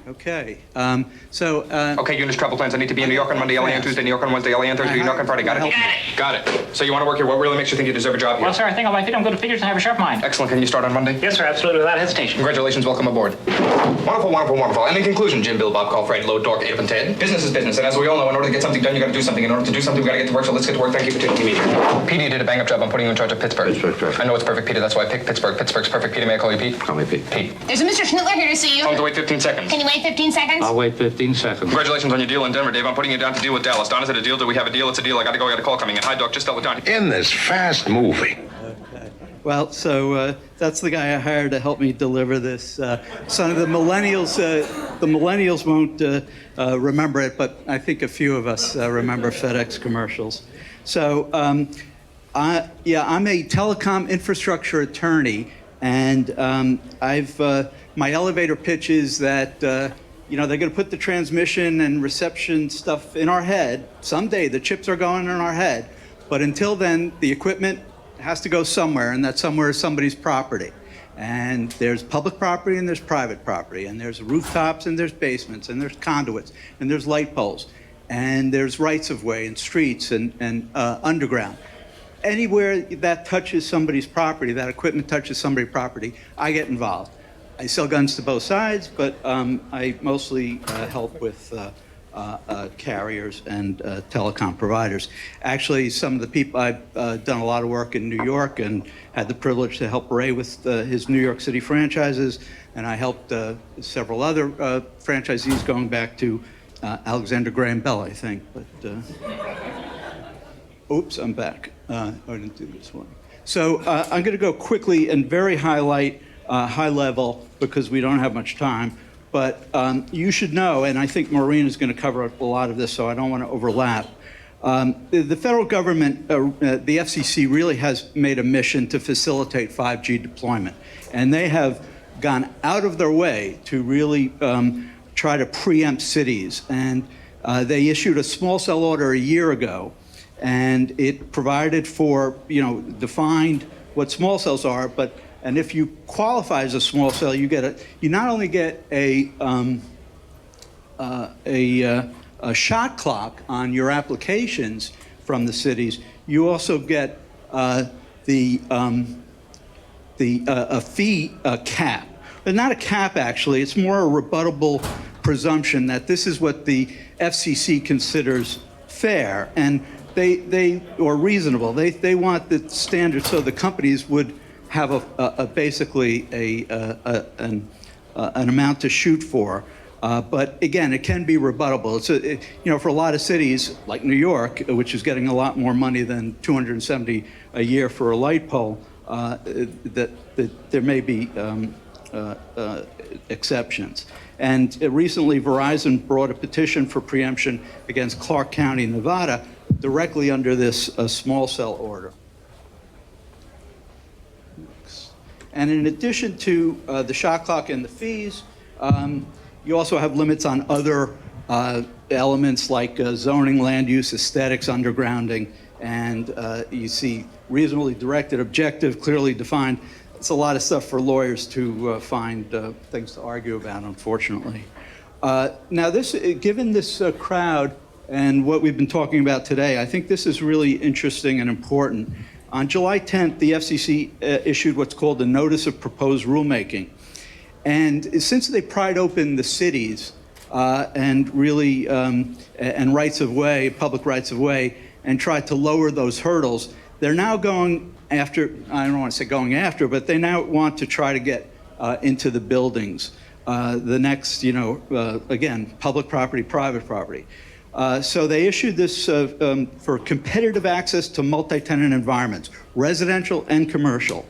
Okay. Okay, Eunice, travel plans. I need to be in New York on Monday, LA on Tuesday, New York on Wednesday, LA on Thursday, New York on Friday. Got it? Got it. So you want to work here. What really makes you think you deserve a job here? Well, sir, I think on my feet I'm good at figures and have a sharp mind. Excellent. Can you start on Monday? Yes, sir, absolutely, without hesitation. Congratulations. Welcome aboard. Wonderful, wonderful, wonderful. And in conclusion, Jim, Bill, Bob, Call, Fred, Load, Dork, Abe, and Ted. Business is business. And as we all know, in order to get something done, you got to do something. In order to do something, we got to get to work. So let's get to work. Thank you for taking me here. Petey, you did a bang-up job. I'm putting you in charge of Pittsburgh. Perfect. I know it's perfect, Peter. That's why I picked Pittsburgh. Pittsburgh's perfect. Peter, may I call you Pete? Call me Pete. Pete. There's a Mr. Schnittler here to see you. Tell him to wait 15 seconds. Can you wait 15 seconds? I'll wait 15 seconds. Congratulations on your deal in Denver, Dave. I'm putting you down to deal with Dallas. Don, is it a deal? Do we have a deal? It's a deal. I got to go. I got a call coming in. Hi, Doc. Just dealt with Don. In this fast moving. Okay. Well, so that's the guy I hired to help me deliver this. Some of the millennials won't remember it, but I think a few of us remember FedEx commercials. So, I'm a telecom infrastructure attorney, and my elevator pitch is that they're going to put the transmission and reception stuff in our head. Someday the chips are going in our head, but until then, the equipment has to go somewhere, and that somewhere is somebody's property. And there's public property and there's private property, and there's rooftops and there's basements and there's conduits and there's light poles and there's rights of way and streets and underground. Anywhere that touches somebody's property, that equipment touches somebody's property, I get involved. I sell guns to both sides, but I mostly help with carriers and telecom providers. Actually, some of the people, I've done a lot of work in New York and had the privilege to help Ray with his New York City franchises, and I helped several other franchisees going back to Alexander Graham Bell, I think. But oops, I'm back. I didn't do this one. So I'm going to go quickly and very high level because we don't have much time. But you should know, and I think Maureen is going to cover a lot of this, so I don't want to overlap. The federal government, the FCC, really has made a mission to facilitate 5G deployment. And they have gone out of their way to really try to preempt cities. And they issued a small cell order a year ago, and it provided for, defined what small cells are, and if you qualify as a small cell, you not only get a shot clock on your applications from the cities, you also get a fee cap. But not a cap, actually. It's more a rebuttable presumption that this is what the FCC considers fair and or reasonable. They want the standard so the companies would have basically an amount to shoot for. But again, it can be rebuttable. It's for a lot of cities like New York, which is getting a lot more money than $270 a year for a light pole, that there may be exceptions. And recently, Verizon brought a petition for preemption against Clark County, Nevada, directly under this small cell order. And in addition to the shot clock and the fees, you also have limits on other elements like zoning, land use, aesthetics, undergrounding, and you see reasonably directed, objective, clearly defined. It's a lot of stuff for lawyers to find things to argue about, unfortunately. Now, given this crowd and what we've been talking about today, I think this is really interesting and important. On July 10th, the FCC issued what's called a Notice of Proposed Rulemaking. And since they pried open the cities and really, and rights of way, public rights of way, and tried to lower those hurdles, they're now going after, I don't want to say going after, but they now want to try to get into the buildings. The next, again, public property, private property. So they issued this for competitive access to multi-tenant environments, residential and commercial.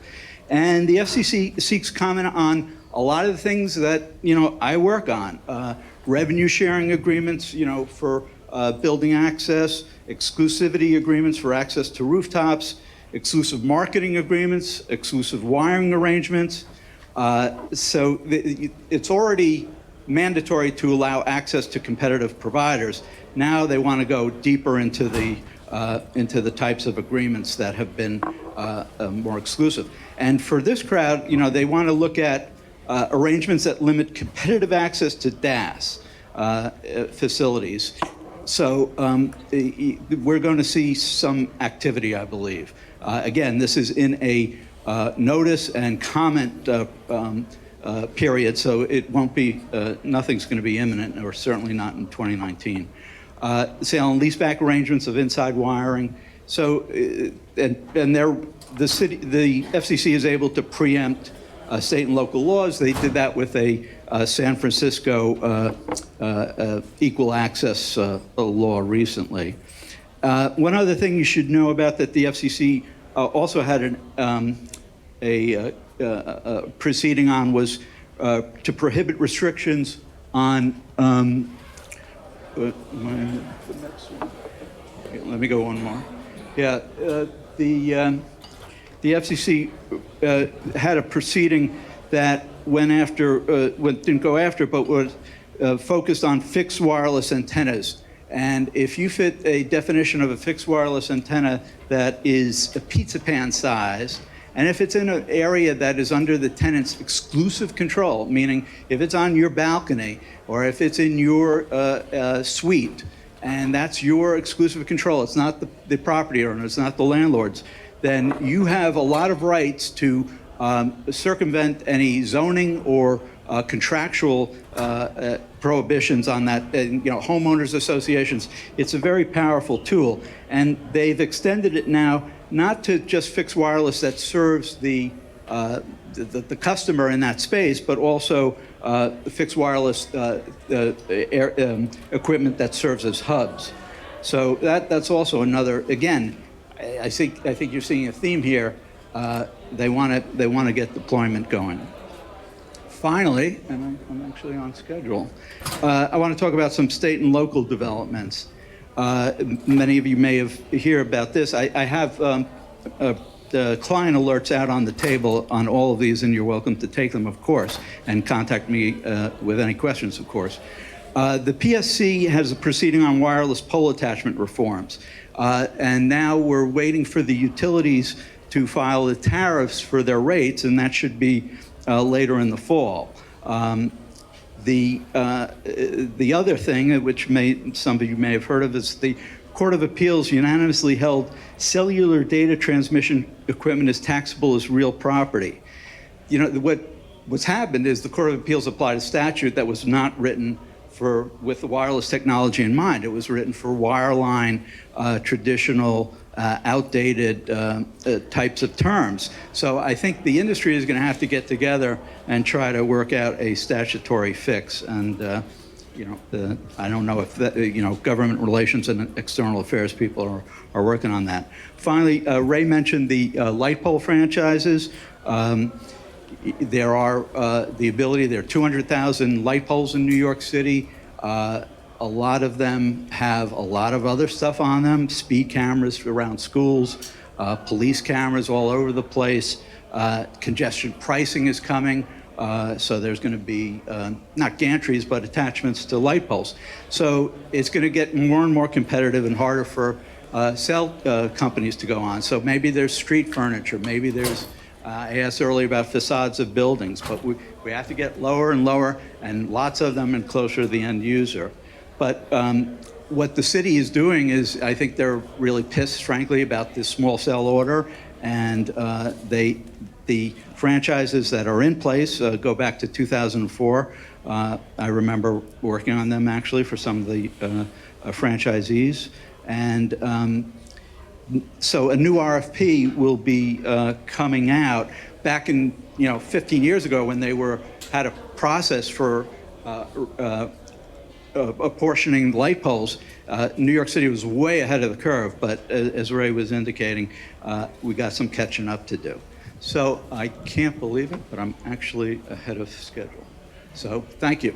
And the FCC seeks comment on a lot of the things that, I work on. Revenue sharing agreements, for building access, exclusivity agreements for access to rooftops, exclusive marketing agreements, exclusive wiring arrangements. So it's already mandatory to allow access to competitive providers. Now they want to go deeper into the types of agreements that have been more exclusive. And for this crowd, they want to look at arrangements that limit competitive access to DAS facilities. So we're going to see some activity, I believe. Again, this is in a notice and comment period, so it won't be, nothing's going to be imminent, or certainly not in 2019. Sale and leaseback arrangements of inside wiring. So, the FCC is able to preempt state and local laws. They did that with a San Francisco equal access law recently. One other thing you should know about that the FCC also had a proceeding on was to prohibit restrictions on. Let me go one more. Yeah, the FCC had a proceeding that went after, didn't go after, but was focused on fixed wireless antennas. And if you fit a definition of a fixed wireless antenna that is a pizza pan size, and if it's in an area that is under the tenant's exclusive control, meaning if it's on your balcony or if it's in your suite, and that's your exclusive control, it's not the property owner, it's not the landlord's, then you have a lot of rights to circumvent any zoning or contractual prohibitions on that. And, homeowners associations, it's a very powerful tool. And they've extended it now not to just fixed wireless that serves the customer in that space, but also fixed wireless equipment that serves as hubs. So that's also another, again, I think you're seeing a theme here. They want to get deployment going. Finally, and I'm actually on schedule, I want to talk about some state and local developments. Many of you may have heard about this. I have client alerts out on the table on all of these, and you're welcome to take them, of course, and contact me with any questions, of course. The PSC has a proceeding on wireless pole attachment reforms, and now we're waiting for the utilities to file the tariffs for their rates, and that should be later in the fall. The other thing, which some of you may have heard of, is the Court of Appeals unanimously held cellular data transmission equipment is taxable as real property. What's happened is the Court of Appeals applied a statute that was not written with the wireless technology in mind. It was written for wireline, traditional, outdated types of terms. So I think the industry is going to have to get together and try to work out a statutory fix. And I don't know if government relations and external affairs people are working on that. Finally, Ray mentioned the light pole franchises. There are there are 200,000 light poles in New York City. A lot of them have a lot of other stuff on them, speed cameras around schools, police cameras all over the place. Congestion pricing is coming, so there's going to be not gantries, but attachments to light poles. So it's going to get more and more competitive and harder for cell companies to go on. So maybe there's street furniture, maybe there's I asked earlier about facades of buildings, but we have to get lower and lower, and lots of them and closer to the end user. But what the city is doing is, I think they're really pissed, frankly, about this small cell order, and the franchises that are in place go back to 2004. I remember working on them, actually, for some of the franchisees. And so a new RFP will be coming out. Back in 15 years ago, when they had a process for apportioning light poles, New York City was way ahead of the curve. But as Ray was indicating, we got some catching up to do. So I can't believe it, but I'm actually ahead of schedule. So thank you.